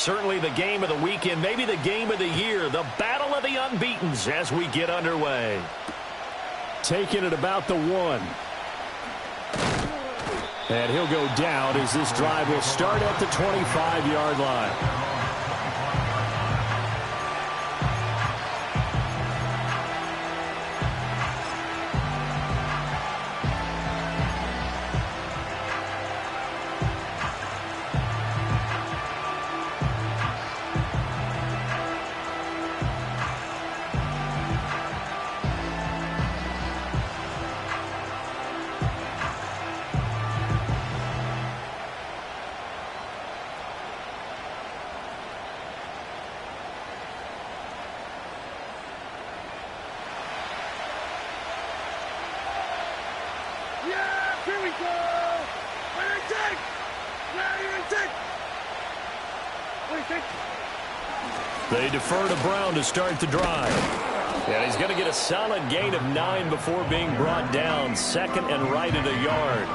certainly the game of the weekend, maybe the game of the year, the battle of the unbeatens as we get underway. Taking it about the 1. And he'll go down as this drive will start at the 25-yard line. They defer to Brown to start the drive. And he's going to get a solid gain of 9 before being brought down. Second and right at a yard.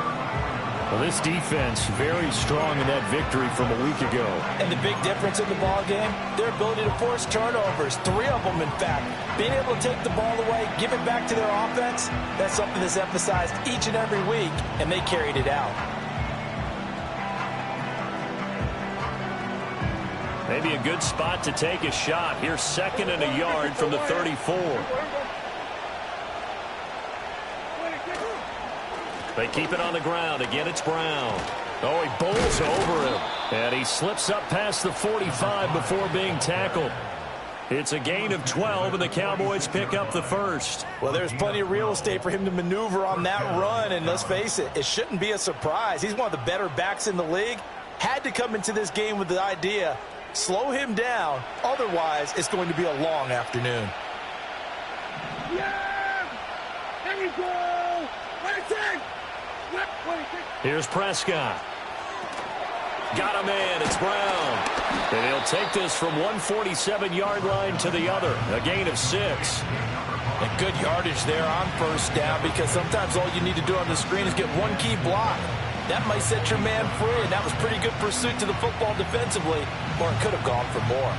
Well, this defense very strong in that victory from a week ago. And the big difference in the ball game, their ability to force turnovers. 3 of them, in fact. Being able to take the ball away, give it back to their offense, that's something that's emphasized each and every week, and they carried it out. Maybe a good spot to take a shot. Here's second and a yard from the 34. They keep it on the ground. Again, it's Brown. Oh, he bowls over him. And he slips up past the 45 before being tackled. It's a gain of 12, and the Cowboys pick up the first. Well, there's plenty of real estate for him to maneuver on that run, and let's face it, it shouldn't be a surprise. He's one of the better backs in the league. Had to come into this game with the idea, slow him down, otherwise it's going to be a long afternoon. Yeah! There we go! Here's Prescott. Got a man. It's Brown. And he'll take this from 147-yard line to the other. A gain of 6. And good yardage there on first down, because sometimes all you need to do on the screen is get one key block. That might set your man free, and that was pretty good pursuit to the football defensively, or it could have gone for more.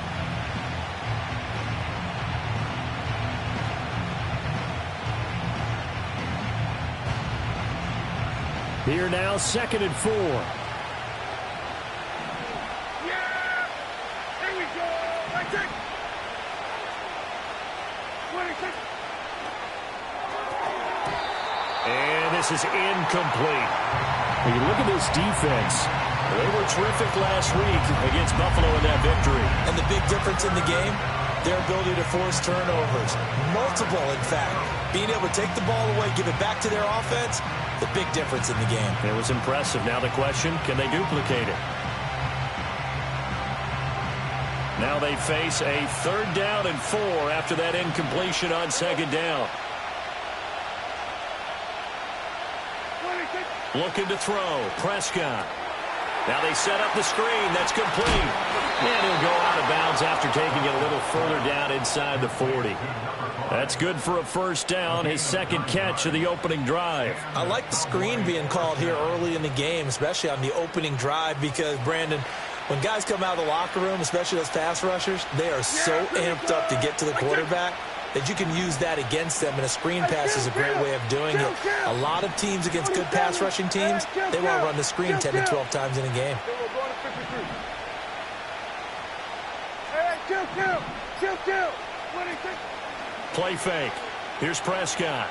Here now, 2nd and 4. Yeah! There we go! That's it! 26. And this is incomplete. When you look at this defense, they were terrific last week against Buffalo in that victory. And the big difference in the game, their ability to force turnovers. Multiple, in fact. Being able to take the ball away, give it back to their offense, the big difference in the game. It was impressive. Now the question, can they duplicate it? Now they face a 3rd down and 4 after that incompletion on 2nd down. Looking to throw. Prescott. Now they set up the screen. That's complete. And he'll go out of bounds after taking it a little further down inside the 40. That's good for a first down, his 2nd catch of the opening drive. I like the screen being called here early in the game, especially on the opening drive, because, Brandon, when guys come out of the locker room, especially those pass rushers, they are so amped up to get to the quarterback that you can use that against them, and a screen pass is a great way of doing it. A lot of teams against good pass rushing teams, they want to run the screen 10 to 12 times in a game. Play fake. Here's Prescott.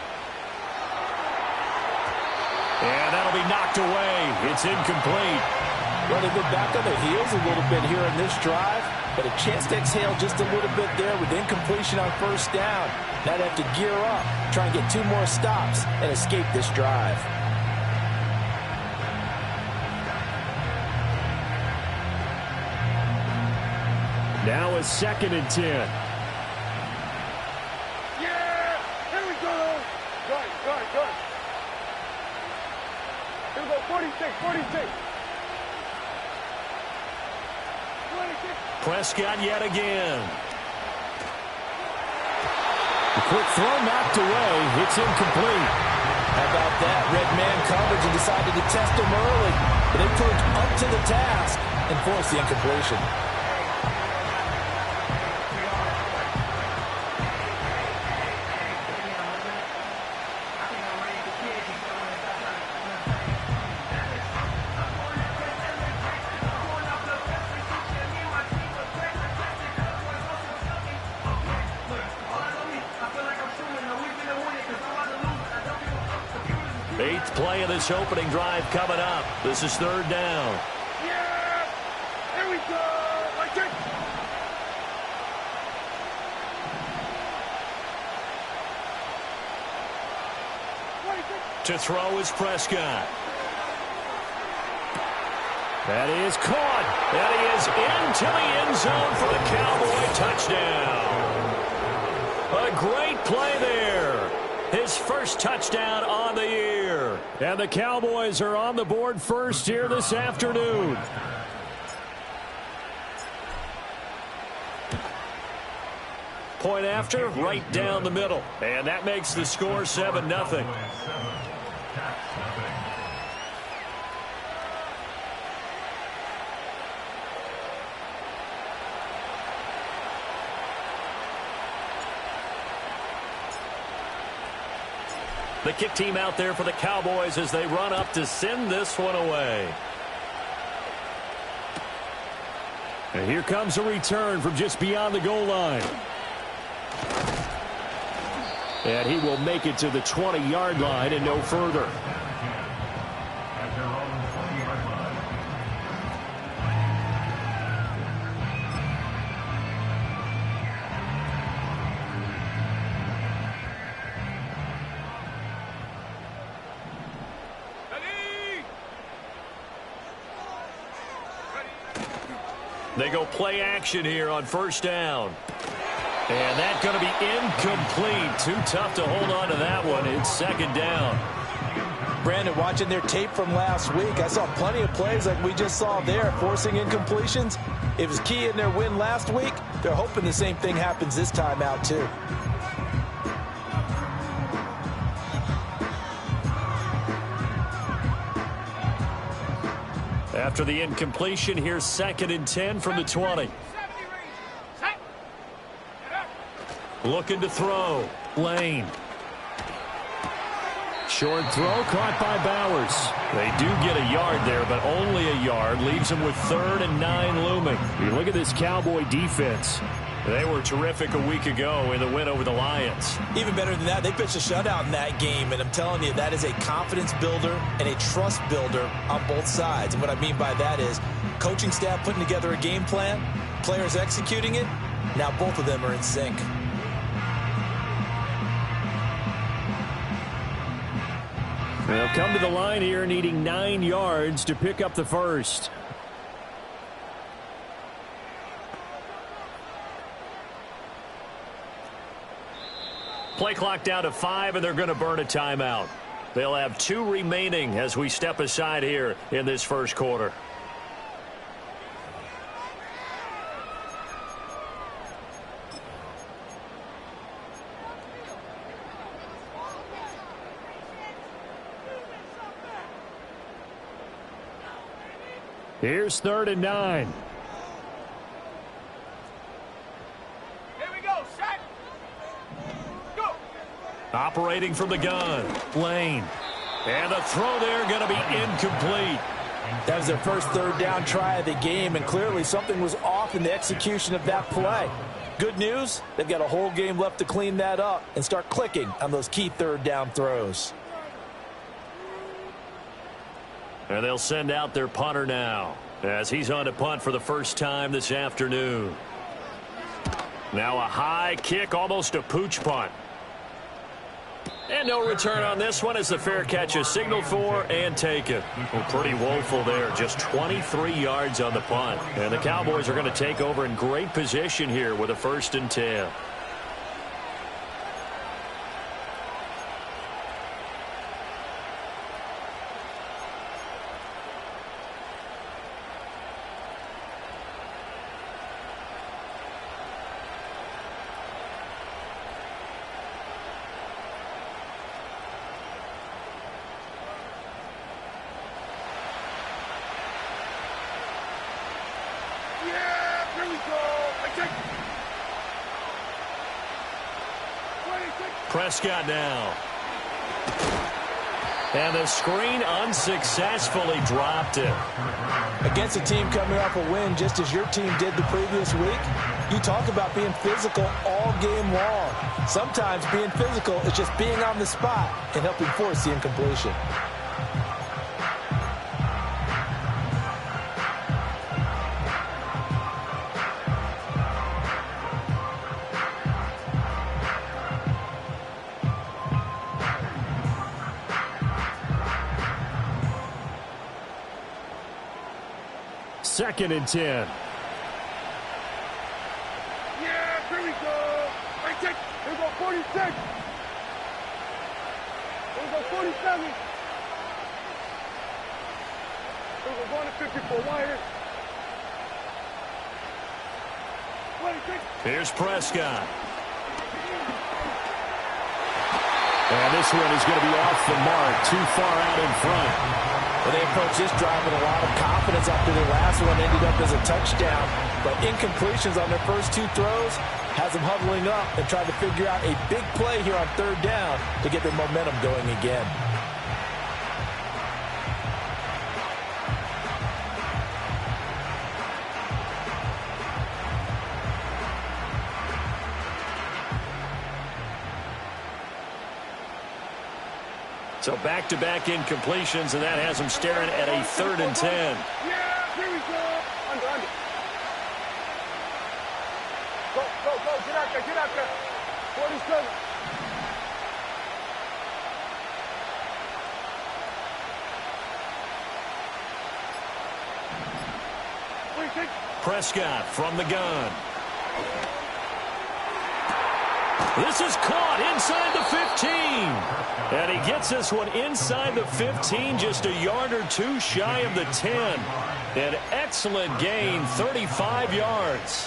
And that'll be knocked away. It's incomplete. Well, they've been back on their heels a little bit here in this drive, but a chance to exhale just a little bit there with incompletion on first down. Now they have to gear up, try and get 2 more stops, and escape this drive. now a 2nd and 10. Yeah! Here we go! Good. Here we go, 46. Prescott yet again. The quick throw knocked away. It's incomplete. How about that? Red man coverage and decided to test him early. But they proved up to the task and forced the incompletion. Eighth play of this opening drive coming up. This is third down. Yeah! Here we go! Like it! To throw is Prescott. That is caught. That he is into the end zone for the Cowboy touchdown. A great play there. His first touchdown on the year. And the Cowboys are on the board first here this afternoon. Point after, right down the middle. And that makes the score 7-0. The kick team out there for the Cowboys as they run up to send this one away. And here comes a return from just beyond the goal line. And he will make it to the 20-yard line and no further. They go play action here on first down. And that's going to be incomplete. Too tough to hold on to that one. It's second down. Brandon, watching their tape from last week, I saw plenty of plays like we just saw there, forcing incompletions. It was key in their win last week. They're hoping the same thing happens this time out, too. After the incompletion, here's 2nd and 10 from the 20. Looking to throw. Lane. Short throw caught by Bowers. They do get a yard there, but only a yard. Leaves them with 3rd and 9 looming. You look at this Cowboy defense. They were terrific a week ago in the win over the Lions. Even better than that, they pitched a shutout in that game, and I'm telling you, that is a confidence builder and a trust builder on both sides. And what I mean by that is coaching staff putting together a game plan, players executing it. Now both of them are in sync. They'll come to the line here needing 9 yards to pick up the first. Play clock down to 5, and they're going to burn a timeout. They'll have 2 remaining as we step aside here in this first quarter. Here's 3rd and 9. Here we go, set. Go. Operating from the gun. Lane. And the throw there going to be incomplete. That was their first 3rd down try of the game, and clearly something was off in the execution of that play. Good news, they've got a whole game left to clean that up and start clicking on those key 3rd down throws. And they'll send out their punter now as he's on to punt for the first time this afternoon. Now a high kick, almost a pooch punt. And no return on this one as the fair catch is signaled for and taken. Well, pretty woeful there. Just 23 yards on the punt. And the Cowboys are going to take over in great position here with a 1st and 10. Prescott now. And the screen unsuccessfully dropped it. Against a team coming off a win just as your team did the previous week, you talk about being physical all game long. Sometimes being physical is just being on the spot and helping force the incompletion. Second and 10. Yeah, here we go. Right, check. Here we go, 46. Here we go, 47. Here we go, going to 54 wire. 26. Here's Prescott. And this one is going to be off the mark, too far out in front. Well, they approached this drive with a lot of confidence after their last one ended up as a touchdown. But incompletions on their first two throws has them huddling up and trying to figure out a big play here on third down to get their momentum going again. So back-to-back incompletions, and that has them staring at a 3rd and 10. Yeah, here we go. Under. Go. Get out there. 47. Prescott from the gun. This is caught inside the 15. And he gets this one inside the 15, just a yard or two shy of the 10. An excellent gain, 35 yards.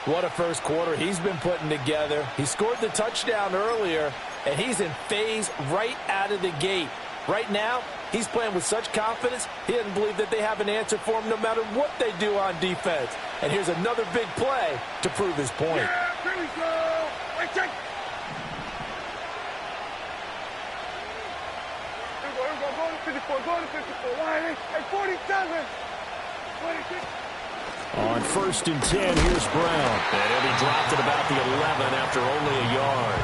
What a first quarter he's been putting together. He scored the touchdown earlier, and he's in phase right out of the gate. Right now, he's playing with such confidence, he doesn't believe that they have an answer for him no matter what they do on defense. And here's another big play to prove his point. Yeah, here we go. Right, check. Here we go. Go to 54. Why? At 47. 26. On 1st and 10, here's Brown. And he'll be dropped at about the 11 after only a yard.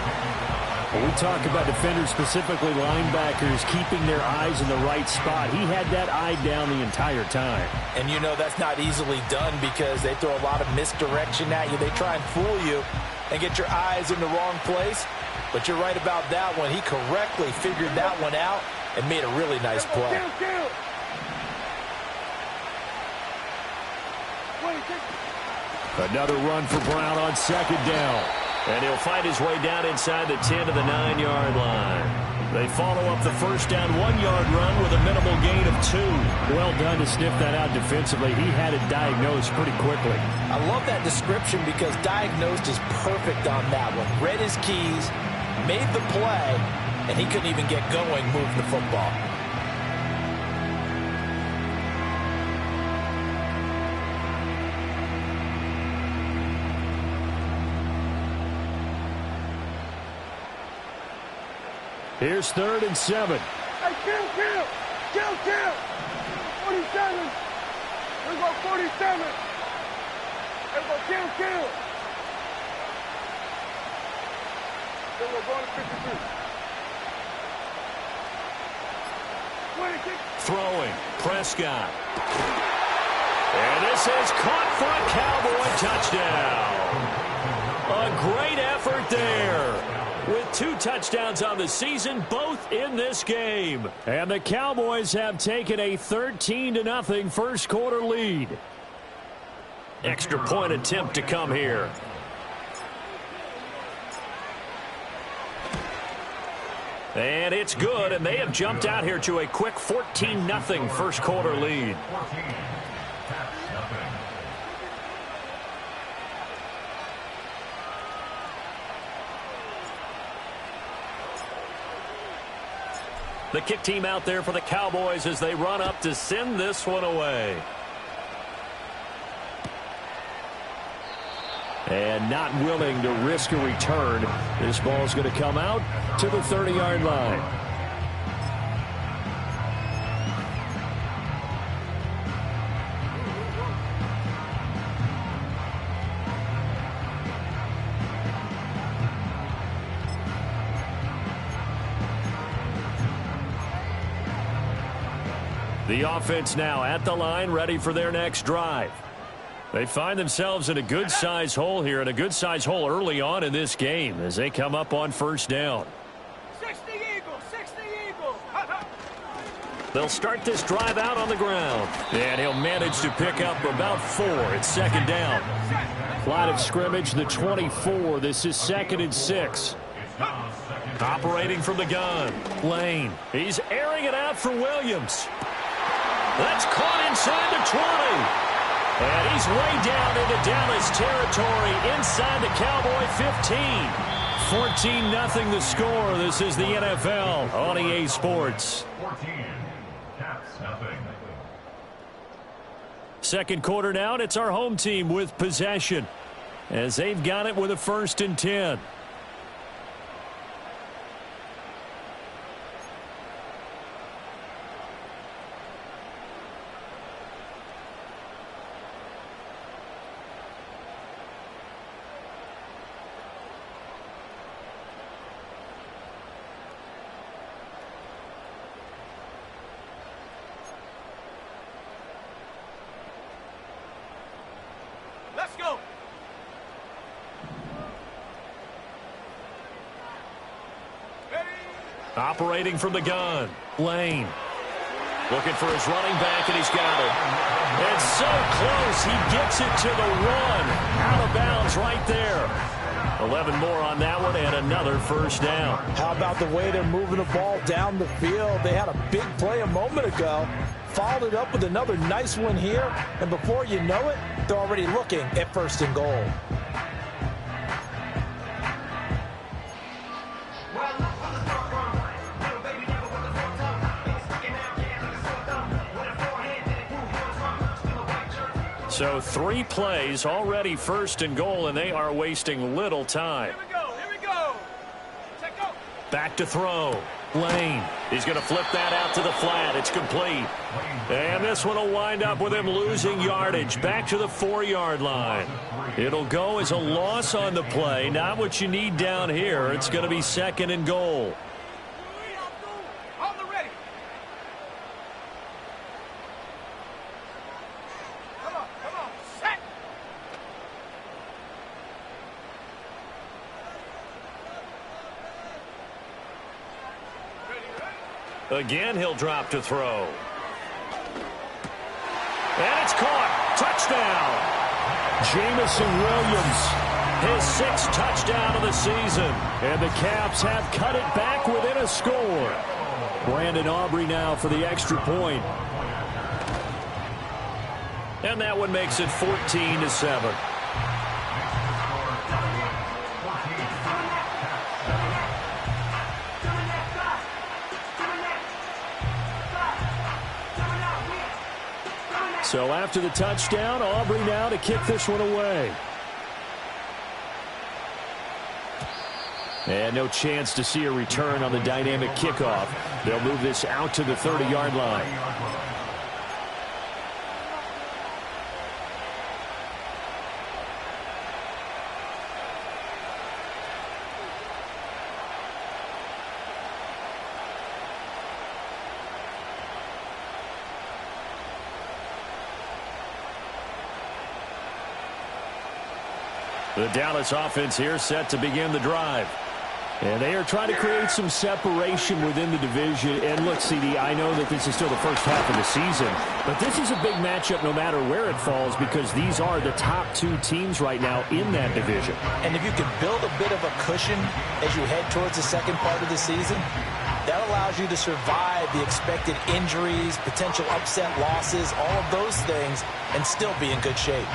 When we talk about defenders, specifically linebackers, keeping their eyes in the right spot, he had that eye down the entire time. And you know that's not easily done because they throw a lot of misdirection at you. They try and fool you and get your eyes in the wrong place. But you're right about that one. He correctly figured that one out and made a really nice play. Kill. Another run for Brown on 2nd down. And he'll find his way down inside the 10 to the 9-yard line. They follow up the first down 1-yard run with a minimal gain of 2. Well done to sniff that out defensively. He had it diagnosed pretty quickly. I love that description because diagnosed is perfect on that one. Read his keys, made the play, and he couldn't even get going moving the football. Here's 3rd and 7. Hey, kill. 47. Here we go, 47. Here we go, kill. Here we go, going to 53. 26. Throwing, Prescott. And this is caught for a Cowboy touchdown. A great effort there. With 2 touchdowns on the season, both in this game. And the Cowboys have taken a 13-0 first quarter lead. Extra point attempt to come here. And it's good, and they have jumped out here to a quick 14-0 first quarter lead. The kick team out there for the Cowboys as they run up to send this one away. And not willing to risk a return. This ball's going to come out to the 30-yard line. The offense now at the line, ready for their next drive. They find themselves in a good-sized hole here, and a good-sized hole early on in this game as they come up on first down. 60 Eagles, 60 Eagles. They'll start this drive out on the ground, and he'll manage to pick up about 4. It's second down. Line of scrimmage, the 24. This is 2nd and 6. Operating from the gun, Lane. He's airing it out for Williams. That's caught inside the 20. And he's way down into Dallas territory inside the Cowboy 15. 14-0 the score. This is the NFL on EA Sports. 14. Caps nothing. Second quarter now, and it's our home team with possession as they've got it with a 1st and 10. Let's go. Operating from the gun, Lane. Looking for his running back, and he's got it. And so close, he gets it to the 1. Out of bounds right there. 11 more on that one, and another first down. How about the way they're moving the ball down the field? They had a big play a moment ago. Followed it up with another nice one here. And before you know it, they're already looking at 1st and goal. So 3 plays, already 1st and goal, and they are wasting little time. Here we go, here we go. Check out. Back to throw. Lane. He's going to flip that out to the flat. It's complete. And this one will wind up with him losing yardage. Back to the 4-yard line. It'll go as a loss on the play. Not what you need down here. It's going to be 2nd and goal. On the ready. Come on, set. Again, he'll drop to throw. And it's caught. Touchdown. Jamison Williams, his 6th touchdown of the season. And the Caps have cut it back within a score. Brandon Aubrey now for the extra point. And that one makes it 14-7. So after the touchdown, Aubrey now to kick this one away. And no chance to see a return on the dynamic kickoff. They'll move this out to the 30-yard line. The Dallas offense here set to begin the drive. And they are trying to create some separation within the division. And look, CD, I know that this is still the first half of the season, but this is a big matchup no matter where it falls because these are the top 2 teams right now in that division. And if you can build a bit of a cushion as you head towards the second part of the season, that allows you to survive the expected injuries, potential upset losses, all of those things, and still be in good shape.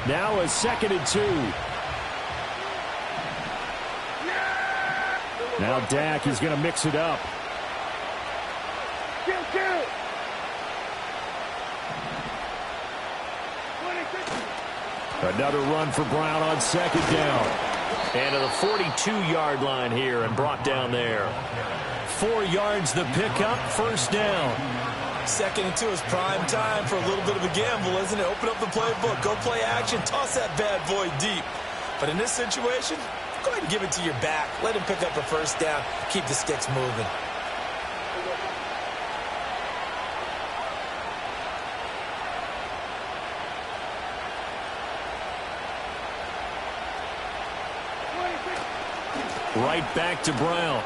Now a 2nd and 2. Now Dak is going to mix it up. Kill. Another run for Brown on 2nd down. And to the 42-yard line here and brought down there. 4 yards the pickup, 1st down. 2nd and 2 is prime time for a little bit of a gamble, isn't it? Open up the playbook, go play action, toss that bad boy deep. But in this situation, go ahead and give it to your back. Let him pick up a 1st down. Keep the sticks moving. Right back to Brown.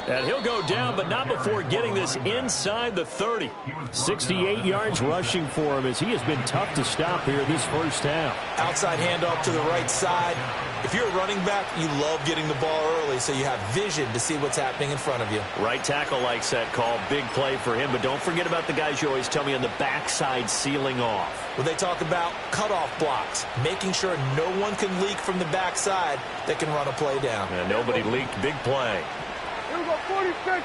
And he'll go down, but not before getting this inside the 30. 68 yards rushing for him as he has been tough to stop here this first half. Outside handoff to the right side. If you're a running back, you love getting the ball early so you have vision to see what's happening in front of you. Right tackle likes that call. Big play for him. But don't forget about the guys you always tell me on the backside sealing off. When they talk about cutoff blocks, making sure no one can leak from the backside that can run a play down. And nobody leaked. Big play. Here we go, 46.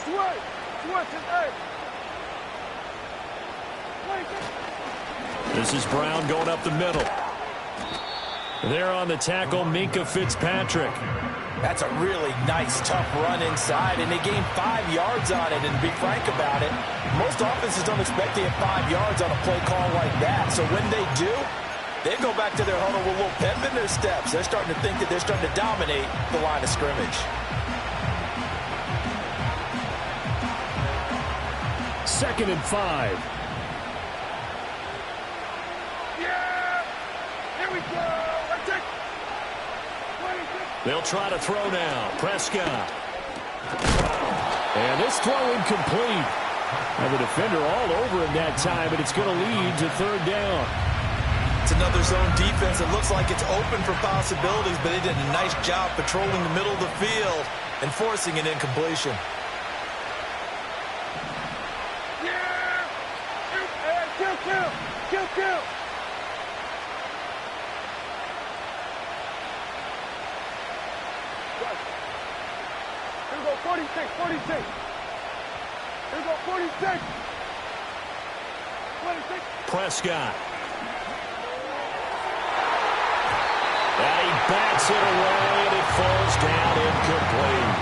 Switch, hey. This is Brown going up the middle. There on the tackle, Minkah Fitzpatrick. That's a really nice, tough run inside, and they gained 5 yards on it. And to be frank about it, most offenses don't expect to get 5 yards on a play call like that. So when they do, they go back to their huddle with a little pep in their steps. They're starting to think that they're starting to dominate the line of scrimmage. Second and 5. Yeah! Here we go! Let's take 26. They'll try to throw now. Prescott. And this throw incomplete. And the defender all over him that time, and it's going to lead to third down. It's another zone defense. It looks like it's open for possibilities, but they did a nice job patrolling the middle of the field and forcing an incompletion. Kill. Here we go, 46. Here we go, 46. 26. Prescott. And he bats it away, and it falls down incomplete.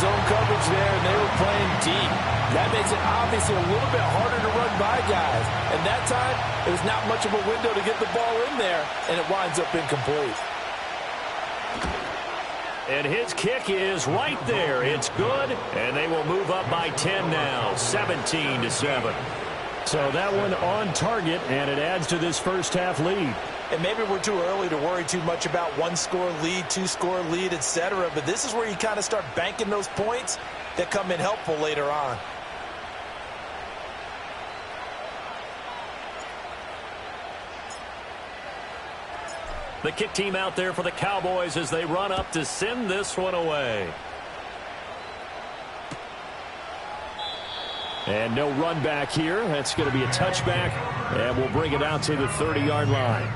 Zone coverage there, and they were playing deep. That makes it obviously a little bit harder to run by guys. And that time, it was not much of a window to get the ball in there, and it winds up incomplete. And his kick is right there. It's good, and they will move up by 10 now, 17-7. So that one on target, and it adds to this first half lead. And maybe we're too early to worry too much about one-score lead, two-score lead, etc. But this is where you kind of start banking those points that come in helpful later on. The kick team out there for the Cowboys as they run up to send this one away. And no run back here. That's going to be a touchback, and we'll bring it out to the 30-yard line.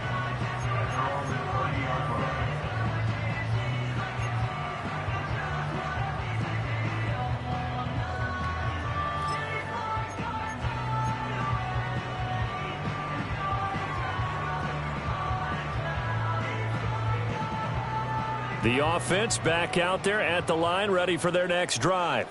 The offense back out there at the line, ready for their next drive.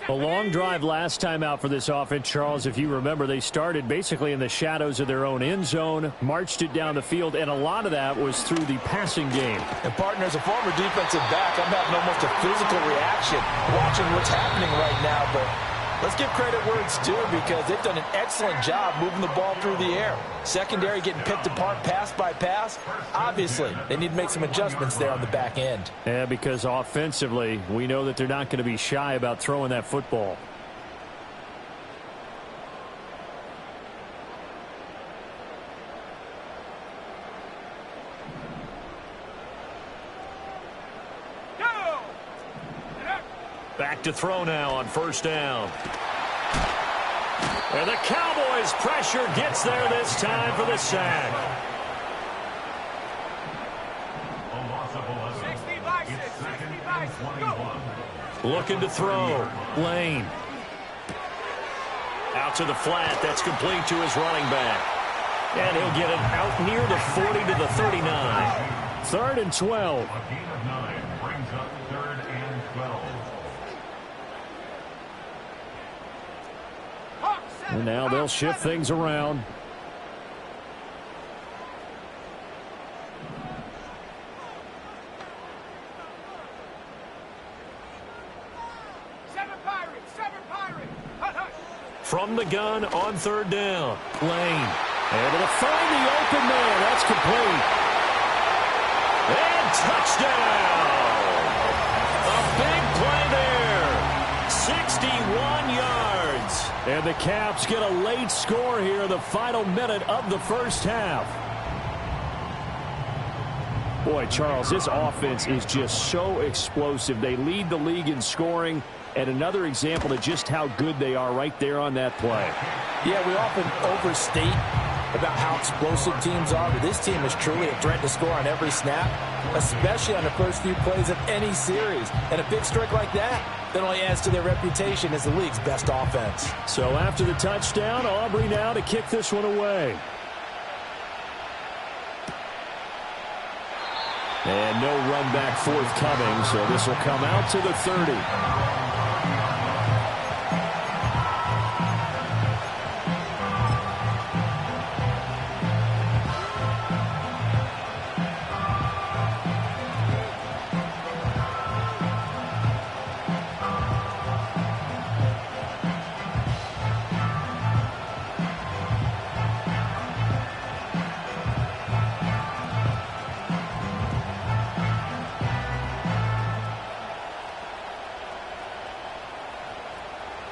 A long drive last time out for this offense, Charles. If you remember, they started basically in the shadows of their own end zone, marched it down the field, and a lot of that was through the passing game. And, partner, as a former defensive back, I'm having almost a physical reaction watching what's happening right now. But let's give credit where it's due because they've done an excellent job moving the ball through the air. Secondary getting picked apart pass by pass. Obviously, they need to make some adjustments there on the back end. Yeah, because offensively, we know that they're not going to be shy about throwing that football. Back to throw now on first down. And the Cowboys' pressure gets there this time for the sack. A loss of 11. 60 by 6, 60 by 6. Go. Looking to throw. Lane. Out to the flat. That's complete to his running back. And he'll get it out near the 40 to the 39. 3rd and 12. A gain of 9 brings up 3rd and 12. And now they'll shift things around. Seven Pirates. Hut, hut. the gun on third down. Lane able to find the open man. That's complete. And touchdown. A big play there. 61 yards. And the Caps get a late score here in the final minute of the first half. Boy, Charles, this offense is just so explosive. They lead the league in scoring, and another example of just how good they are right there on that play. Yeah, we often overstate about how explosive teams are, but this team is truly a threat to score on every snap, especially on the first few plays of any series. And a big streak like that only adds to their reputation as the league's best offense. So after the touchdown, Aubrey now to kick this one away. And no run back forthcoming, so this will come out to the 30.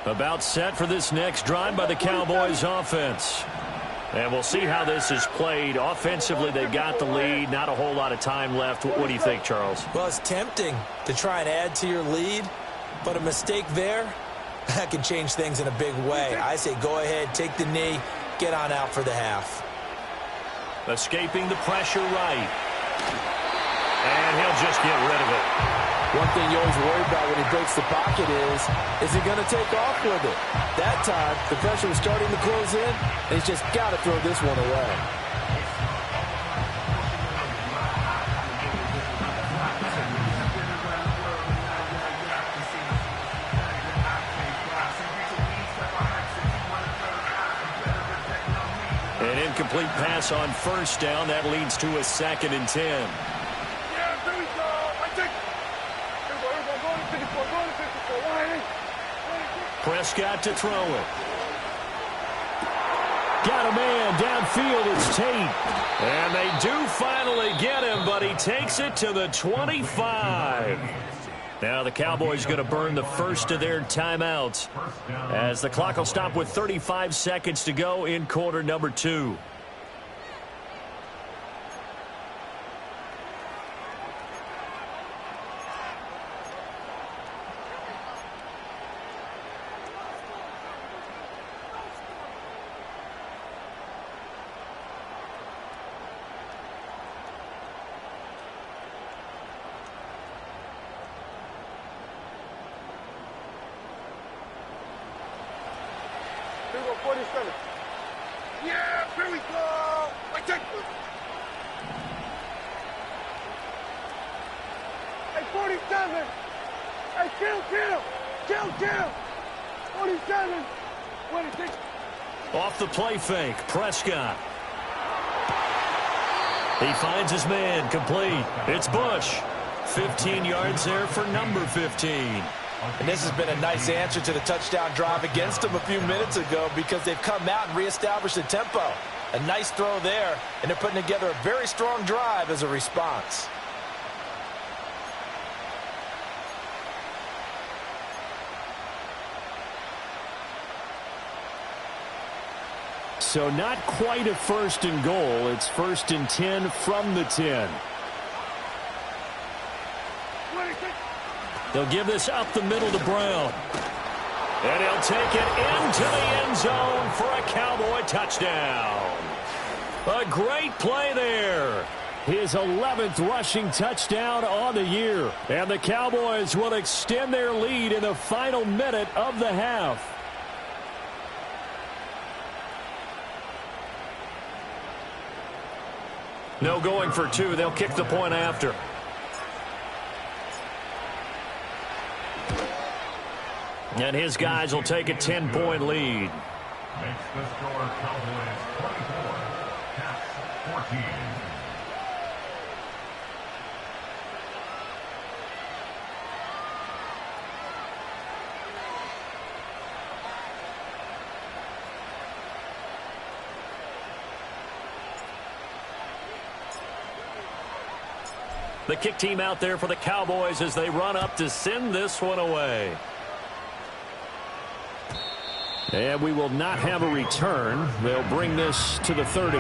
About set for this next drive by the Cowboys offense. And we'll see how this is played. Offensively, they've got the lead. Not a whole lot of time left. What do you think, Charles? Well, it's tempting to try and add to your lead, but a mistake there, that can change things in a big way. I say go ahead, take the knee, get on out for the half. Escaping the pressure right. And he'll just get rid of it. One thing you always worry about when he breaks the pocket is he going to take off with it? That time, the pressure was starting to close in, and he's just got to throw this one away. An incomplete pass on first down. That leads to a 2nd and 10. Prescott to throw it. Got a man downfield. It's Tate. And they do finally get him, but he takes it to the 25. Now the Cowboys going to burn the first of their timeouts as the clock will stop with 35 seconds to go in quarter number 2. Here we go, 47. Yeah, here we go. I take it. Hey, 47. Hey, kill. 47. 26. Off the play fake, Prescott. He finds his man, complete. It's Bush. 15 yards there for number 15. And this has been a nice answer to the touchdown drive against them a few minutes ago because they've come out and reestablished the tempo. A nice throw there, and they're putting together a very strong drive as a response. So not quite a 1st and goal. It's 1st and 10 from the 10. They'll give this up the middle to Brown. And he'll take it into the end zone for a Cowboy touchdown. A great play there. His 11th rushing touchdown on the year. And the Cowboys will extend their lead in the final minute of the half. No going for 2. They'll kick the point after. And his guys will take a 10-point lead. Makes the score Cowboys 24, Caps 14. The kick team out there for the Cowboys as they run up to send this one away. And we will not have a return. They'll bring this to the 30.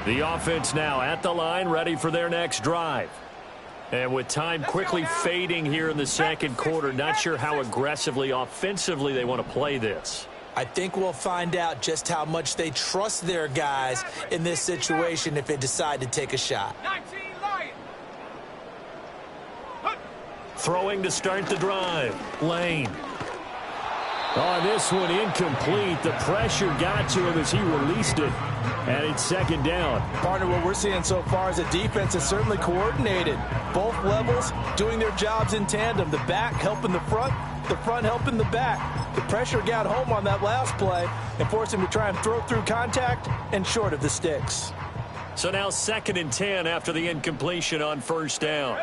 The offense now at the line, ready for their next drive. And with time quickly fading here in the second quarter, not sure how aggressively, offensively they want to play this. I think we'll find out just how much they trust their guys in this situation if they decide to take a shot. Throwing to start the drive. Lane. On this one, incomplete. The pressure got to him as he released it. And it's second down. Partner, what we're seeing so far is a defense that's certainly coordinated. Both levels doing their jobs in tandem. The back helping the front helping the back. The pressure got home on that last play and forced him to try and throw through contact and short of the sticks. So now 2nd and 10 after the incompletion on first down.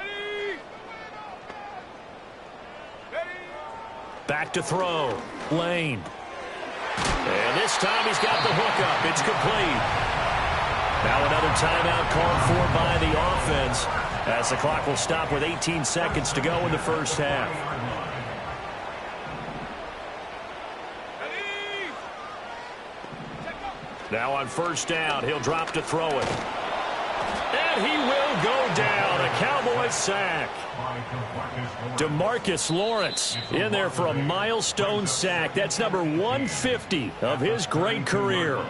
Back to throw. Lane. And this time he's got the hookup. It's complete. Now another timeout called for by the offense as the clock will stop with 18 seconds to go in the first half. Now on first down, he'll drop to throw it. And he will go down. A Cowboys sack. DeMarcus Lawrence in there for a milestone sack. That's number 150 of his great career.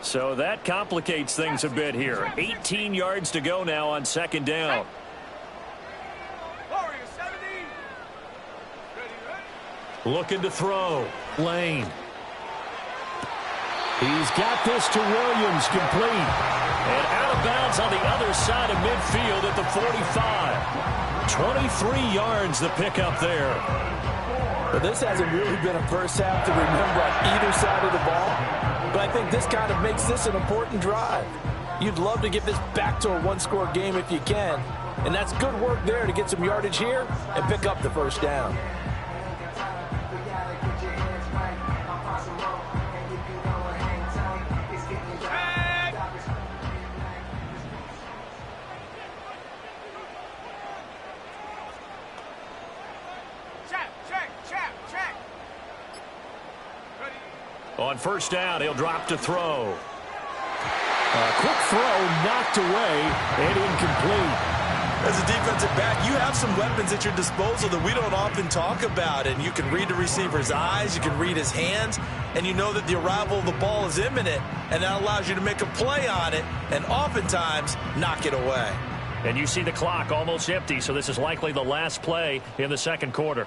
So that complicates things a bit here. 18 yards to go now on second down. Looking to throw. Lane. He's got this to Williams, complete. And out of bounds on the other side of midfield at the 45. 23 yards the pickup there. But this hasn't really been a first half to remember on either side of the ball. But I think this kind of makes this an important drive. You'd love to get this back to a one-score game if you can. And that's good work there to get some yardage here and pick up the first down. On first down, he'll drop to throw. A quick throw knocked away and incomplete. As a defensive back, you have some weapons at your disposal that we don't often talk about. And you can read the receiver's eyes, you can read his hands, and you know that the arrival of the ball is imminent. And that allows you to make a play on it and oftentimes knock it away. And you see the clock almost empty, so this is likely the last play in the second quarter.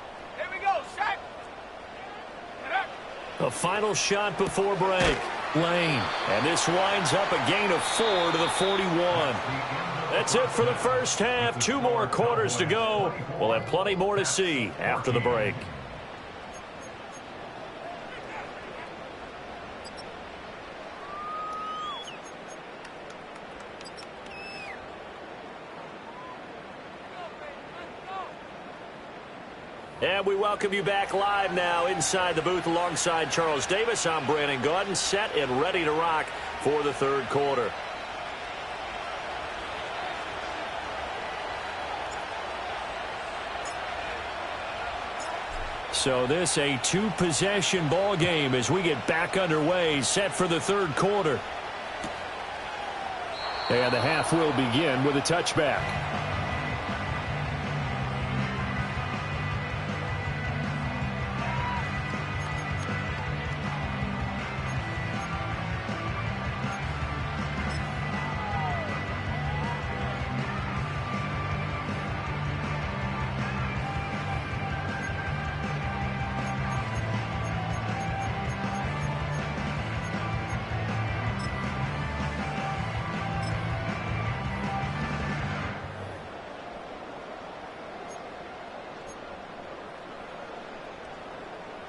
A final shot before break. Lane. And this winds up a gain of 4 to the 41. That's it for the first half. 2 more quarters to go. We'll have plenty more to see after the break. And we welcome you back live now inside the booth alongside Charles Davis. I'm Brandon Gaudin, set and ready to rock for the third quarter. So this a 2-possession ball game as we get back underway, set for the third quarter. And the half will begin with a touchback.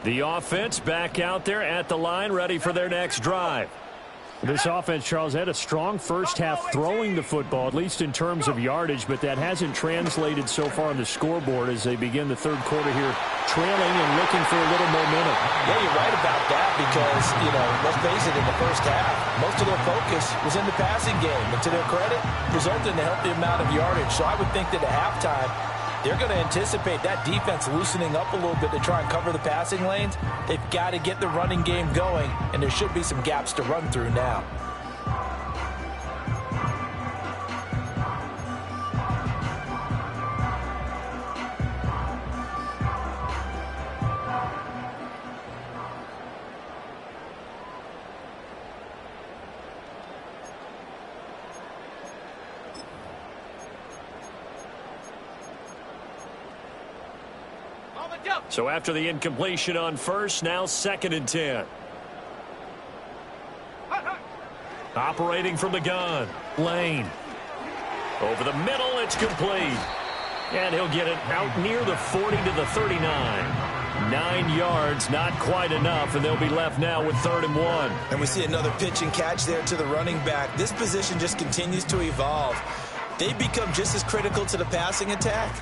The offense back out there at the line, ready for their next drive. This offense, Charles, had a strong first half throwing the football, at least in terms of yardage, but that hasn't translated so far on the scoreboard as they begin the third quarter here, trailing and looking for a little momentum. Yeah, you're right about that because, let's face it, in the first half, most of their focus was in the passing game. And to their credit, resulted in a healthy amount of yardage. So I would think that at halftime, they're going to anticipate that defense loosening up a little bit to try and cover the passing lanes. They've got to get the running game going, and there should be some gaps to run through now. So after the incompletion on first, now 2nd and 10. Operating from the gun, Lane. Over the middle, it's complete. And he'll get it out near the 40 to the 39. 9 yards, not quite enough, and they'll be left now with 3rd and 1. And we see another pitch and catch there to the running back. This position just continues to evolve. They become just as critical to the passing attack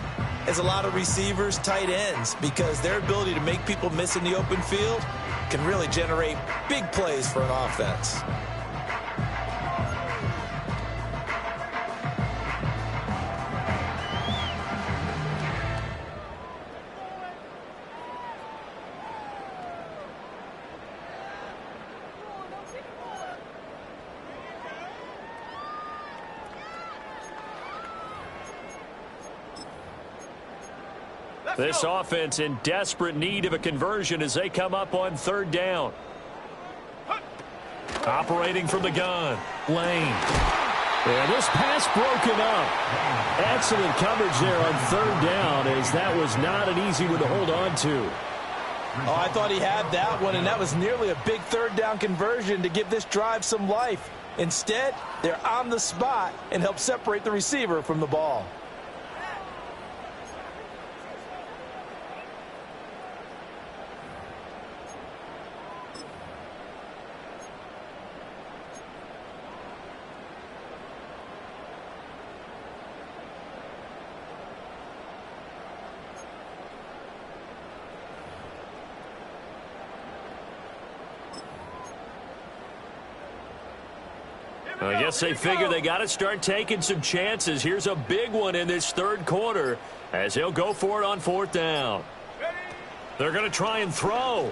as a lot of receivers, tight ends, because their ability to make people miss in the open field can really generate big plays for an offense. This offense in desperate need of a conversion as they come up on 3rd down. Operating from the gun, Lane. And this pass broken up. Excellent coverage there on 3rd down as that was not an easy one to hold on to. Oh, I thought he had that one, and that was nearly a big 3rd down conversion to give this drive some life. Instead, they're on the spot and help separate the receiver from the ball. I guess they figure they got to start taking some chances. Here's a big one in this 3rd quarter as he'll go for it on 4th down. They're going to try and throw.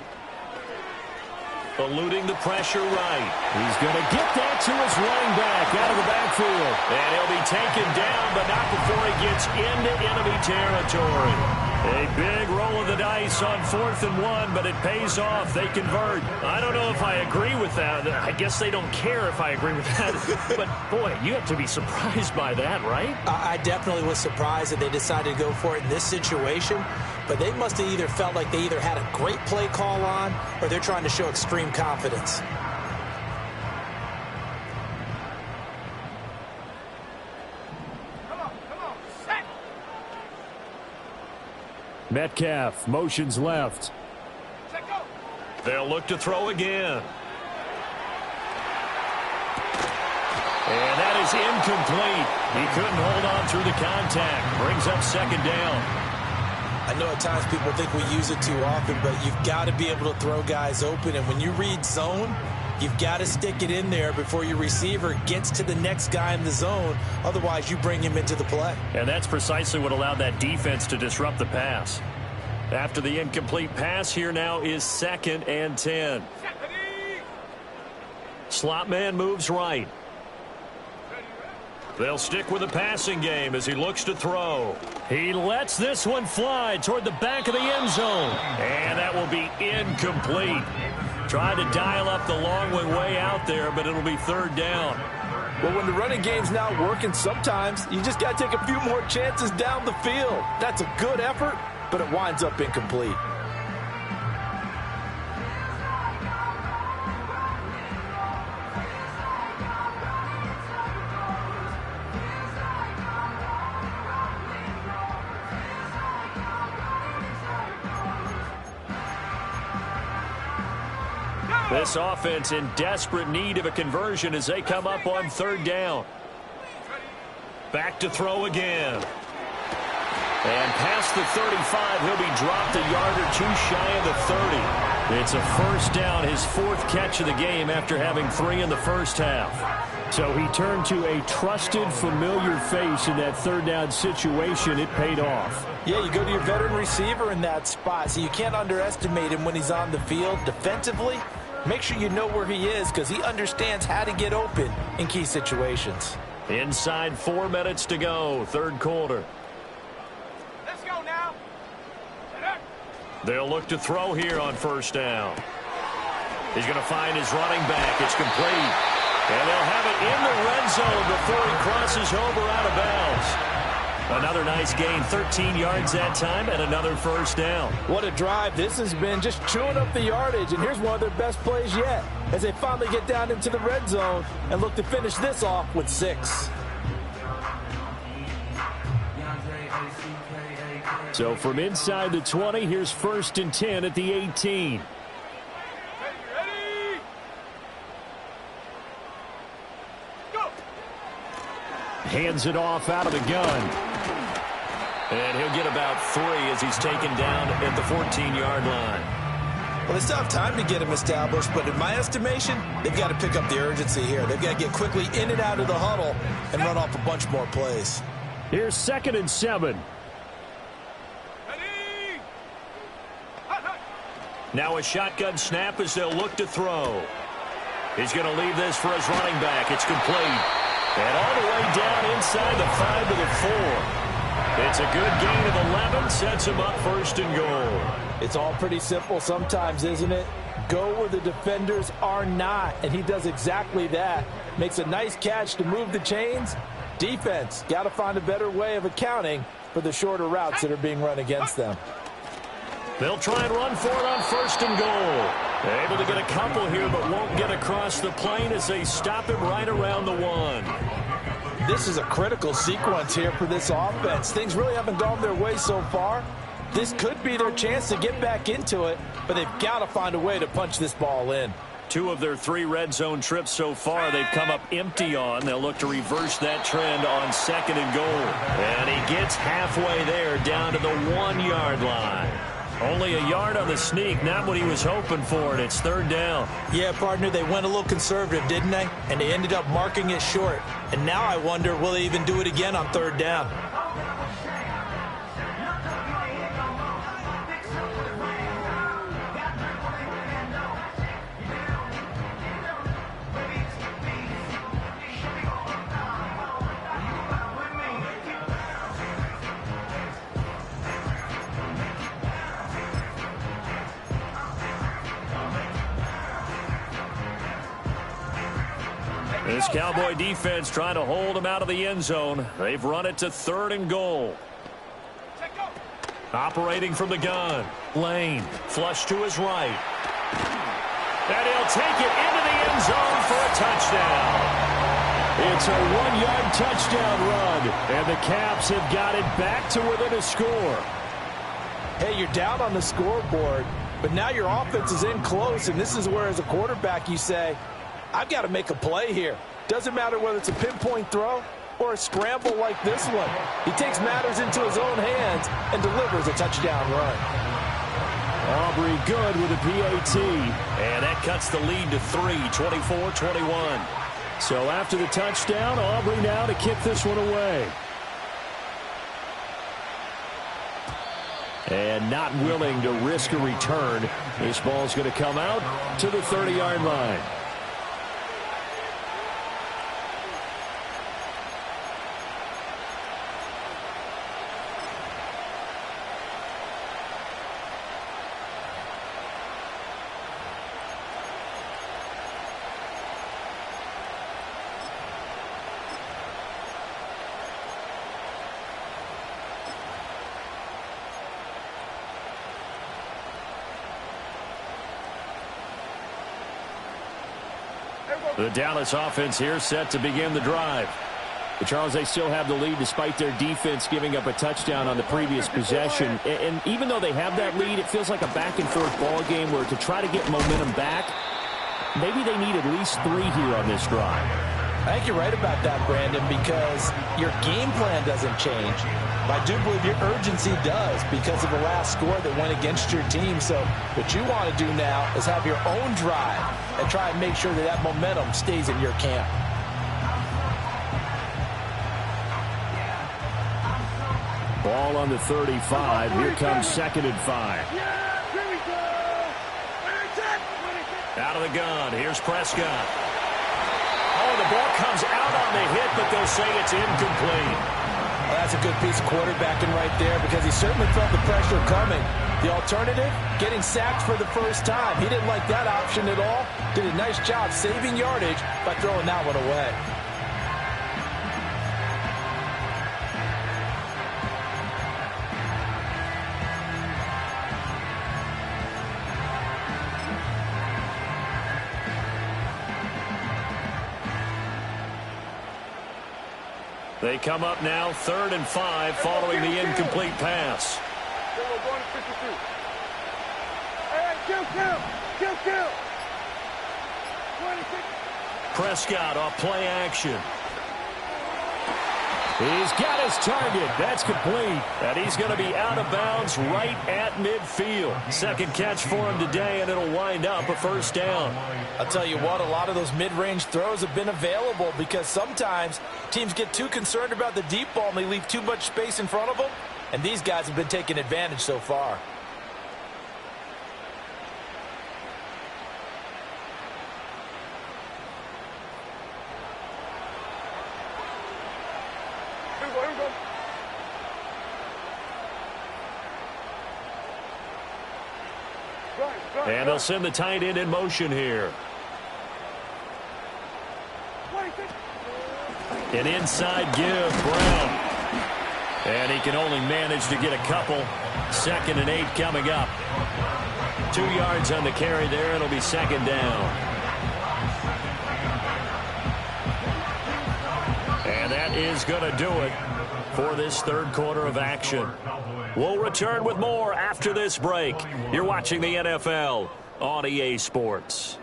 Eluding the pressure right. He's going to get that to his running back out of the backfield. And he'll be taken down, but not before he gets into enemy territory. A big roll of the dice on 4th and 1, but it pays off. They convert. I don't know if I agree with that. I guess they don't care if I agree with that. But, boy, you have to be surprised by that, right? I definitely was surprised that they decided to go for it in this situation. But they must have either felt like they either had a great play call on or they're trying to show extreme confidence. Metcalf motions left. They'll look to throw again. And that is incomplete. He couldn't hold on through the contact. Brings up 2nd down. I know at times people think we use it too often, but you've got to be able to throw guys open. And when you read zone, you've got to stick it in there before your receiver gets to the next guy in the zone. Otherwise, you bring him into the play. And that's precisely what allowed that defense to disrupt the pass. After the incomplete pass, here now is 2nd and 10. Slot man moves right. They'll stick with the passing game as he looks to throw. He lets this one fly toward the back of the end zone. And that will be incomplete. Tried to dial up the long way out there, but it'll be 3rd down. Well, when the running game's not working, sometimes you just got to take a few more chances down the field. That's a good effort, but it winds up incomplete. This offense in desperate need of a conversion as they come up on third down. Back to throw again. And past the 35, he'll be dropped a yard or two shy of the 30. It's a first down, his fourth catch of the game after having 3 in the first half. So he turned to a trusted, familiar face in that third down situation. It paid off. Yeah, you go to your veteran receiver in that spot, so you can't underestimate him when he's on the field. Defensively, make sure you know where he is because he understands how to get open in key situations. Inside 4 minutes to go, third quarter. Let's go now. They'll look to throw here on first down. He's going to find his running back. It's complete. And they'll have it in the red zone before he crosses over out of bounds. Another nice gain, 13 yards that time, and another first down. What a drive. This has been just chewing up the yardage, and here's one of their best plays yet as they finally get down into the red zone and look to finish this off with 6. So from inside the 20, here's 1st and 10 at the 18. Hands it off out of the gun. And he'll get about 3 as he's taken down at the 14-yard line. Well, they still have time to get him established, but in my estimation, they've got to pick up the urgency here. They've got to get quickly in and out of the huddle and run off a bunch more plays. Here's 2nd and 7. Now a shotgun snap as they'll look to throw. He's going to leave this for his running back. It's complete. And all the way down inside the 5 to the 4. It's a good gain of 11. Sets him up 1st and goal. It's all pretty simple sometimes, isn't it? Go where the defenders are not, and he does exactly that. Makes a nice catch to move the chains. Defense, got to find a better way of accounting for the shorter routes that are being run against them. They'll try and run for it on 1st and goal. They're able to get a couple here, but won't get across the plane as they stop him right around the 1. This is a critical sequence here for this offense. Things really haven't gone their way so far. This could be their chance to get back into it, but they've got to find a way to punch this ball in. 2 of their 3 red zone trips so far they've come up empty on. They'll look to reverse that trend on 2nd and goal. And he gets halfway there down to the 1-yard line. Only a yard on the sneak, not what he was hoping for, and it's 3rd down. Yeah, partner, they went a little conservative, didn't they? And they ended up marking it short. And now I wonder, will they even do it again on 3rd down? This Cowboy defense trying to hold him out of the end zone. They've run it to 3rd and goal. Operating from the gun. Lane, flush to his right. And he'll take it into the end zone for a touchdown. It's a 1-yard touchdown run, and the Caps have got it back to within a score. Hey, you're down on the scoreboard, but now your offense is in close, and this is where, as a quarterback, you say, I've got to make a play here. Doesn't matter whether it's a pinpoint throw or a scramble like this one. He takes matters into his own hands and delivers a touchdown run. Aubrey good with a PAT. And that cuts the lead to 3, 24-21. So after the touchdown, Aubrey now to kick this one away. And not willing to risk a return. This ball's going to come out to the 30-yard line. The Dallas offense here set to begin the drive. But Charles, they still have the lead despite their defense giving up a touchdown on the previous possession. And even though they have that lead, it feels like a back-and-forth ball game where to try to get momentum back, maybe they need at least 3 here on this drive. I think you're right about that, Brandon, because your game plan doesn't change. But I do believe your urgency does because of the last score that went against your team. So what you want to do now is have your own drive and try and make sure that that momentum stays in your camp. Ball on the 35. Here comes 2nd and 5. Out of the gun. Here's Prescott. Oh, the ball comes out on the hit, but they'll say it's incomplete. Well, that's a good piece of quarterbacking right there because he certainly felt the pressure coming. The alternative, getting sacked for the first time. He didn't like that option at all. Did a nice job saving yardage by throwing that one away. They come up now, 3rd and 5, following the incomplete pass. Prescott off play action. He's got his target. That's complete. And he's going to be out of bounds right at midfield. Second catch for him today, and it'll wind up a first down. I'll tell you what, a lot of those mid-range throws have been available because sometimes teams get too concerned about the deep ball and they leave too much space in front of them, and these guys have been taking advantage so far. And they'll send the tight end in motion here. An inside give, Brown. And he can only manage to get a couple. 2nd and 8 coming up. 2 yards on the carry there. It'll be 2nd down. And that is going to do it for this 3rd quarter of action. We'll return with more after this break. You're watching the NFL on EA Sports.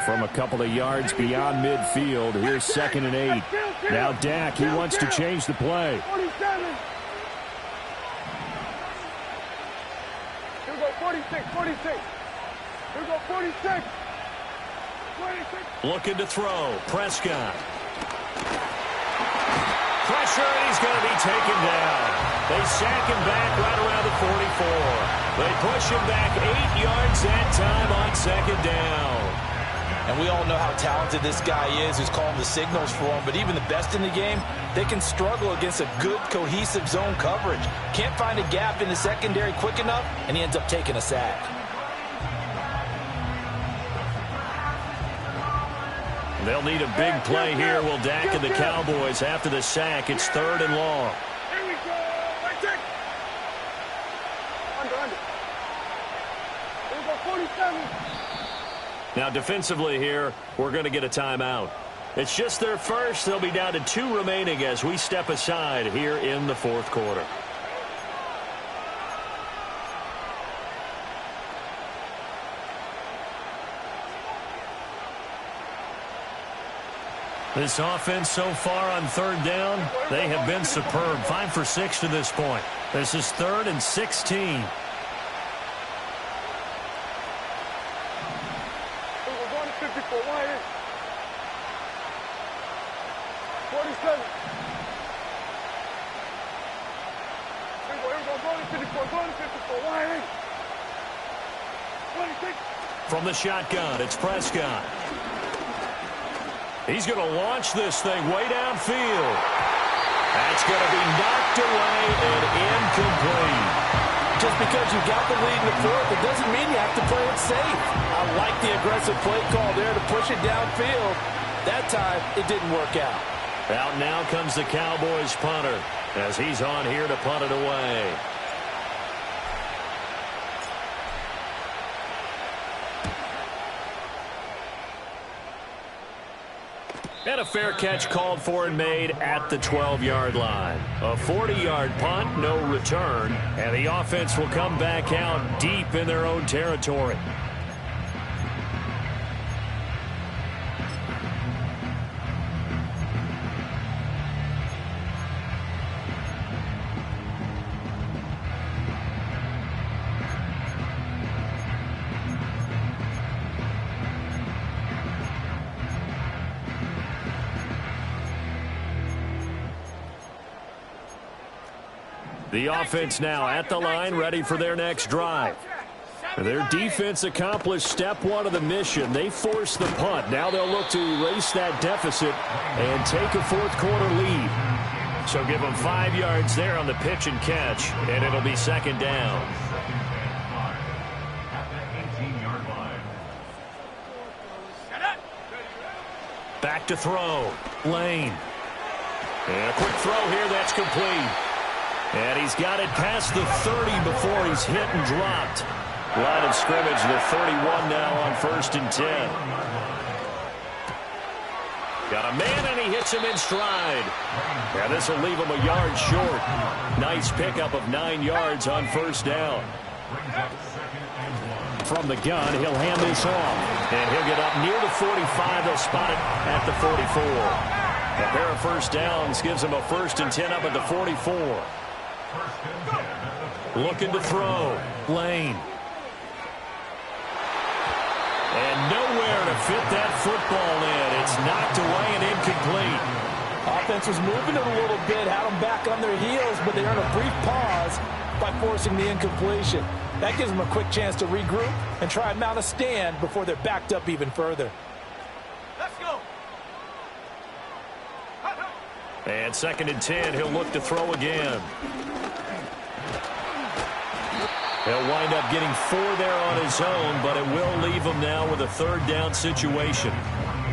From a couple of yards beyond midfield, here's 2nd and 8. Now Dak, he wants to change the play. 47. Here we go, 46, 46. Here we go, 46. 46. Looking to throw. Prescott. Pressure, and he's going to be taken down. They sack him back right around the 44. They push him back 8 yards that time on 2nd down. And we all know how talented this guy is who's calling the signals for him. But even the best in the game, they can struggle against a good, cohesive zone coverage. Can't find a gap in the secondary quick enough, and he ends up taking a sack. They'll need a big play here, will Dak and the Cowboys. After the sack, it's 3rd and long. Here we go. Right check. Under. Here we go, 47. Now, defensively here, we're going to get a timeout. It's just their first. They'll be down to 2 remaining as we step aside here in the 4th quarter. This offense so far on 3rd down, they have been superb. 5 for 6 to this point. This is 3rd and 16. From the shotgun, it's Prescott. He's going to launch this thing way downfield. That's going to be knocked away and incomplete. just because you got the lead in the fourth, it doesn't mean you have to play it safe. I like the aggressive play call there to push it downfield. That time, it didn't work out. Out now comes the Cowboys punter as he's on here to punt it away. And a fair catch called for and made at the 12-yard line. A 40-yard punt, no return, and the offense will come back out deep in their own territory. The offense now at the line, ready for their next drive. Their defense accomplished step one of the mission. They forced the punt. Now they'll look to erase that deficit and take a fourth-quarter lead. So give them 5 yards there on the pitch and catch, and it'll be second down. Back to throw. Lane. And a quick throw here that's complete. And he's got it past the 30 before he's hit and dropped. Line of scrimmage, the 31 now on 1st and 10. Got a man, and he hits him in stride. Yeah, this will leave him a yard short. Nice pickup of 9 yards on 1st down. From the gun, he'll hand this off. And he'll get up near the 45. They'll spot it at the 44. A pair of 1st downs gives him a 1st and 10 up at the 44. Looking to throw. Lane. And nowhere to fit that football in. It's knocked away and incomplete. Offense was moving it a little bit, had them back on their heels, but they earned a brief pause by forcing the incompletion. That gives them a quick chance to regroup and try and mount a stand before they're backed up even further. Let's go. And 2nd and 10, he'll look to throw again. He'll wind up getting 4 there on his own, but it will leave him now with a 3rd down situation.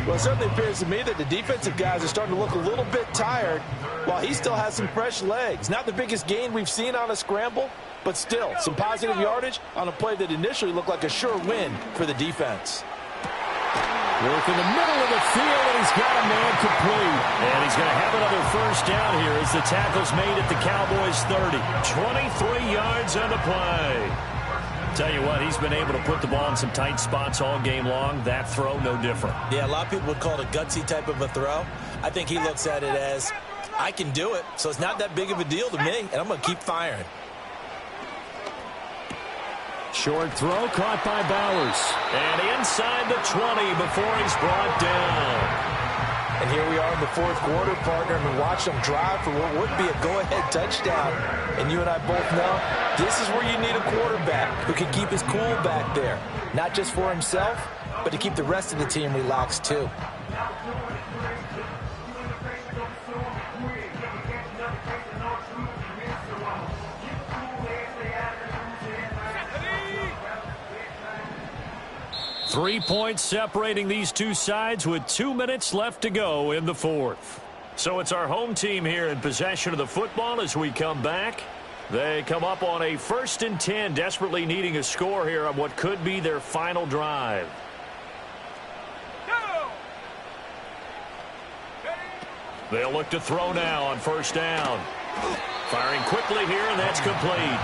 Well, it certainly appears to me that the defensive guys are starting to look a little bit tired while he still has some fresh legs. Not the biggest gain we've seen on a scramble, but still some positive yardage on a play that initially looked like a sure win for the defense. Work in the middle of the field, and he's got a man complete. And he's going to have another 1st down here as the tackle's made at the Cowboys' 30. 23 yards on the play. Tell you what, he's been able to put the ball in some tight spots all game long. That throw, no different. Yeah, a lot of people would call it a gutsy type of a throw. I think he looks at it as, I can do it, so it's not that big of a deal to me, and I'm going to keep firing. Short throw caught by Bowers. And inside the 20 before he's brought down. And here we are in the 4th quarter, partner, and we watch them drive for what would be a go-ahead touchdown. And you and I both know this is where you need a quarterback who can keep his cool back there. Not just for himself, but to keep the rest of the team relaxed too. Three points separating these two sides with 2 minutes left to go in the 4th. So it's our home team here in possession of the football as we come back. They come up on a 1st and 10, desperately needing a score here on what could be their final drive. They'll look to throw now on 1st down. Firing quickly here, and that's complete.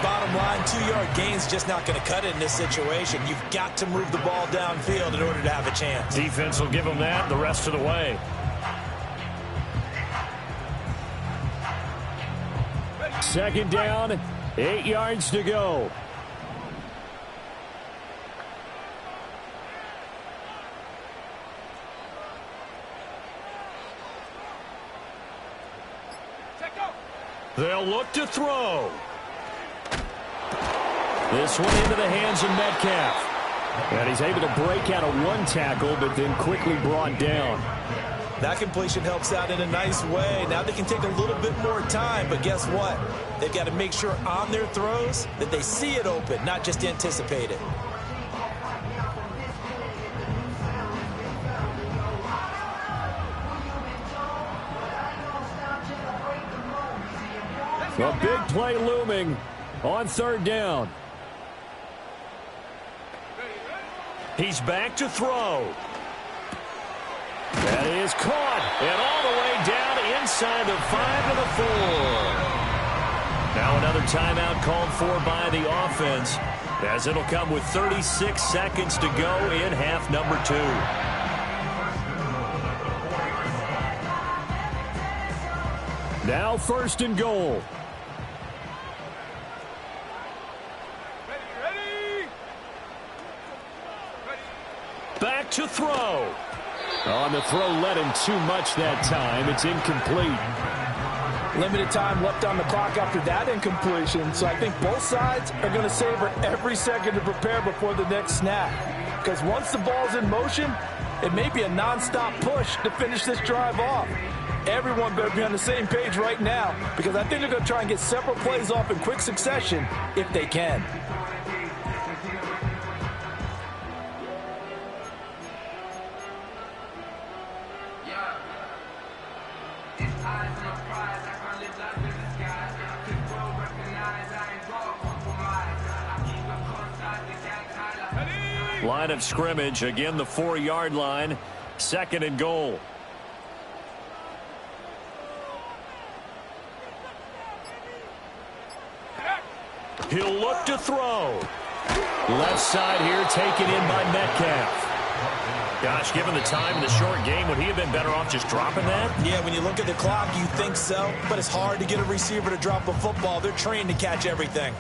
Bottom line, 2-yard gain's just not going to cut it in this situation. You've got to move the ball downfield in order to have a chance. Defense will give them that the rest of the way. Second down, 8 yards to go. They'll look to throw. This one into the hands of Metcalf. And he's able to break out of one tackle, but then quickly brought down. That completion helps out in a nice way. Now they can take a little bit more time, but guess what? They've got to make sure on their throws that they see it open, not just anticipate it. A big play looming on third down. He's back to throw. That is caught, and all the way down inside the 5 to the 4. Now another timeout called for by the offense, as it'll come with 36 seconds to go in half number 2. Now first and goal. Back to throw. On the throw, led him too much that time. It's incomplete. Limited time left on the clock after that incompletion, so I think both sides are going to savor every second to prepare before the next snap. Because once the ball's in motion, it may be a nonstop push to finish this drive off. Everyone better be on the same page right now, because I think they're going to try and get several plays off in quick succession if they can. Line of scrimmage, again the 4-yard line, second and goal. He'll look to throw. Left side here taken in by Metcalf. Gosh, given the time in the short game, would he have been better off just dropping that? Yeah, when you look at the clock, you think so, but it's hard to get a receiver to drop a football. They're trained to catch everything.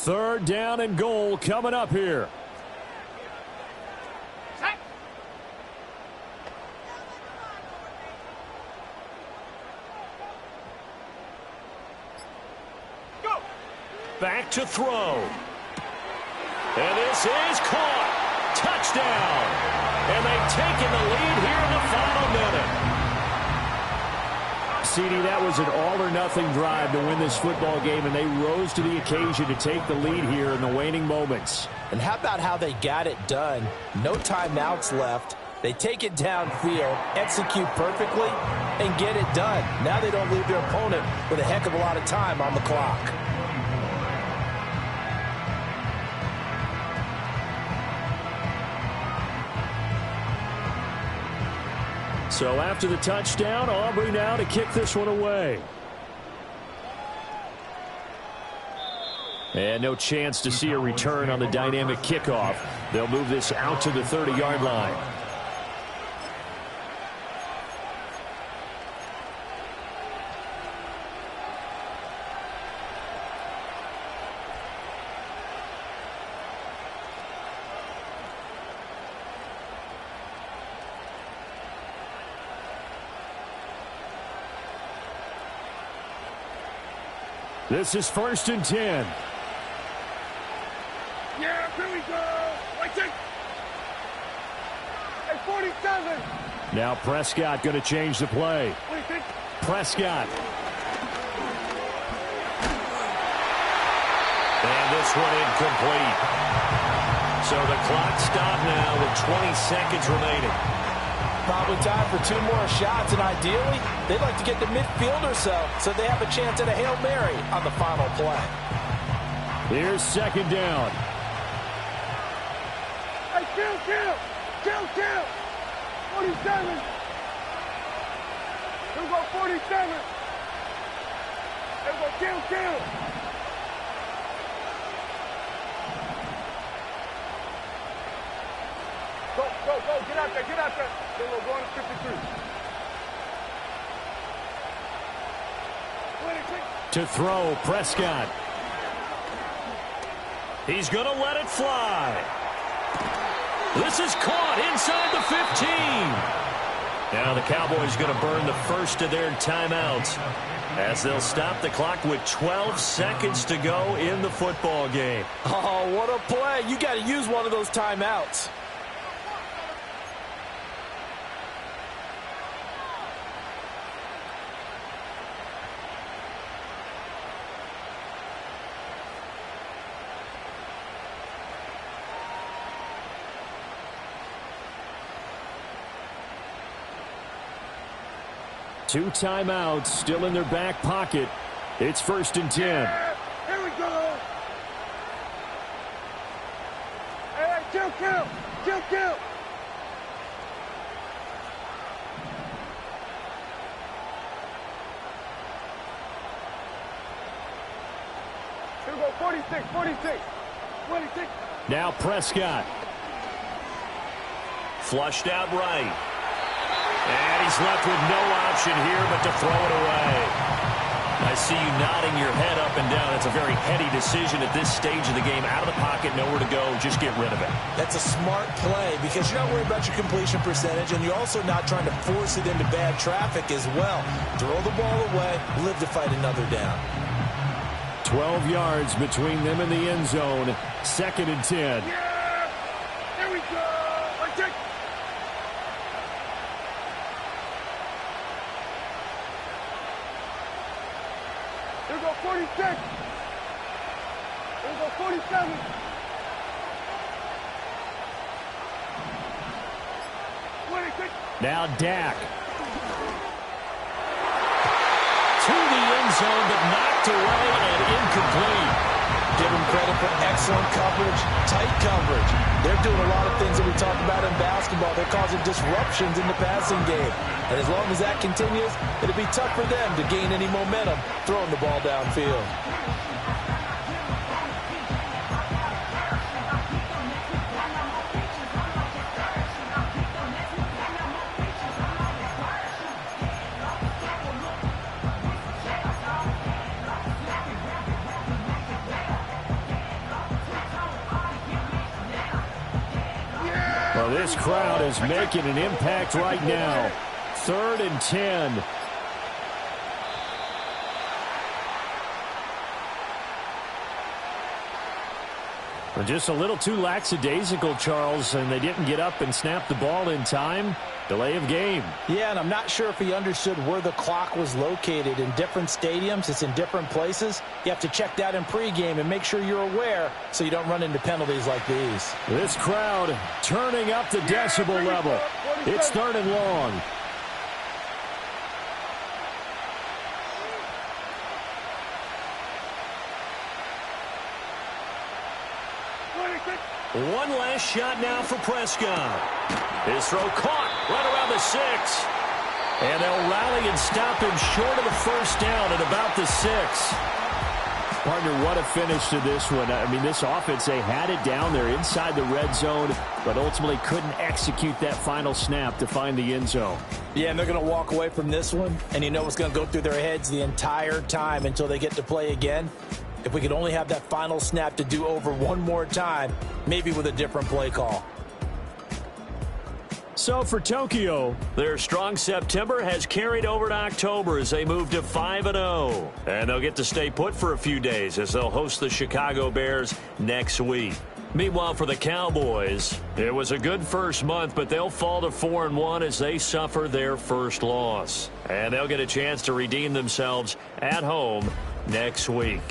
Third down and goal coming up here. Go. Back to throw. And this is caught. Touchdown. And they've taken the lead here in the final minute. CD, that was an all-or-nothing drive to win this football game, and they rose to the occasion to take the lead here in the waning moments. And how about how they got it done? No timeouts left. They take it downfield, execute perfectly, and get it done. Now they don't leave their opponent with a heck of a lot of time on the clock. So after the touchdown, Aubrey now to kick this one away. And no chance to see a return on the dynamic kickoff. They'll move this out to the 30-yard line. This is first and 10. Yeah, here we go. Right there. At 47. Now Prescott going to change the play. What do you think? Prescott. And this one incomplete. So the clock stopped now with 20 seconds remaining. Probably time for 2 more shots, and ideally, they'd like to get to midfield or so they have a chance at a Hail Mary on the final play. Here's second down. Hey, kill. 47. Here we go, 47. Here we go, kill. Go, get out there. Then we'll go on to 53. To throw, Prescott. He's going to let it fly. This is caught inside the 15. Now the Cowboys going to burn the first of their timeouts as they'll stop the clock with 12 seconds to go in the football game. Oh, what a play. You got to use one of those timeouts. Two timeouts still in their back pocket. It's 1st and 10. Yeah, here we go. Hey, kill. Here we go, 46. Now Prescott. Flushed out right. And he's left with no option here but to throw it away. I see you nodding your head up and down. It's a very heady decision at this stage of the game. Out of the pocket, nowhere to go. Just get rid of it. That's a smart play because you're not worried about your completion percentage, and you're also not trying to force it into bad traffic as well. Throw the ball away, live to fight another down. 12 yards between them and the end zone. 2nd and 10. Yeah, here we go. Here we go, 46. Here we go, 47. Now Dak. To the end zone, but knocked away and incomplete. Give them credit for excellent coverage, tight coverage. They're doing a lot of things that we talk about in basketball. They're causing disruptions in the passing game. And as long as that continues, it'll be tough for them to gain any momentum throwing the ball downfield. Well, this crowd is making an impact right now. 3rd and 10. Well, just a little too lackadaisical, Charles, and they didn't get up and snap the ball in time. Delay of game. Yeah, and I'm not sure if he understood where the clock was located. In different stadiums, it's in different places. You have to check that in pregame and make sure you're aware so you don't run into penalties like these. This crowd turning up the decibel level. It's 3rd and long. One last shot now for Prescott. His throw caught right around the 6. And they'll rally and stop him short of the first down at about the 6. Partner, what a finish to this one. I mean, this offense, they had it down there inside the red zone, but ultimately couldn't execute that final snap to find the end zone. Yeah, and they're going to walk away from this one, and you know what's going to go through their heads the entire time until they get to play again. If we could only have that final snap to do over one more time, maybe with a different play call. So for Tokyo, their strong September has carried over to October as they move to 5-0. And they'll get to stay put for a few days as they'll host the Chicago Bears next week. Meanwhile, for the Cowboys, it was a good first month, but they'll fall to 4-1 as they suffer their first loss. And they'll get a chance to redeem themselves at home next week.